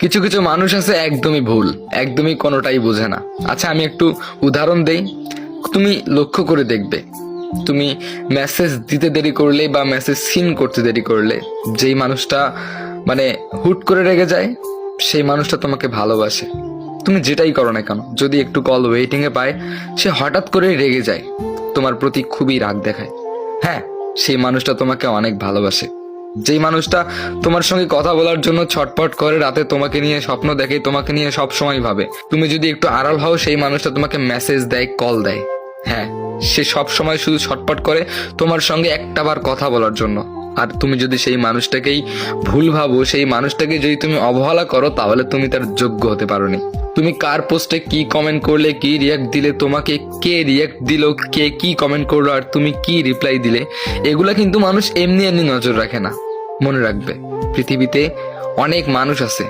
কিছু কিছু মানুষ আছে একদমই ভুল, একদমই কোনোটাই বোঝে না। আচ্ছা আমি একটু উদাহরণ দেই, তুমি লক্ষ্য করে দেখবে, তুমি মেসেজ দিতে দেরি করলে বা মেসেজ সিন করতে দেরি করলে যেই মানুষটা মানে হুট করে রেগে যায়, সেই মানুষটা তোমাকে ভালোবাসে। তুমি যেটাই করো না কেন, যদি একটু কল ওয়েটিং এ পায়, সে হঠাৎ করে রেগে যায়, তোমার প্রতি খুবই রাগ দেখায়। হ্যাঁ, সেই মানুষটা তোমাকে অনেক ভালোবাসে। যেই মানুষটা তোমার সঙ্গে কথা বলার জন্য ছটপট করে, রাতে তোমাকে নিয়ে স্বপ্ন দেখে, তোমাকে নিয়ে সব সময় ভাবে, তুমি যদি একটু আড়াল হও সেই মানুষটা তোমাকে মেসেজ দেয়, কল দেয়। হ্যাঁ, সে সব সময় শুধু ছটপট করে তোমার সঙ্গে একটাবার কথা বলার জন্য। আর তুমি যদি সেই মানুষটাকেই ভুল ভাবো, সেই মানুষটাকে যদি তুমি অবহেলা করো, তাহলে তুমি তার যোগ্য হতে পারোনি। তুমি কার পোস্টে কি কমেন্ট করলে, কি রিয়াক্ট দিলে, তোমাকে কে রিয়াক্ট দিল, কে কি কমেন্ট করলো, আর তুমি কি রিপ্লাই দিলে, এগুলা কিন্তু মানুষ এমনি এমনি নজর রাখে না। মনে রাখবে, পৃথিবীতে অনেক মানুষ আছে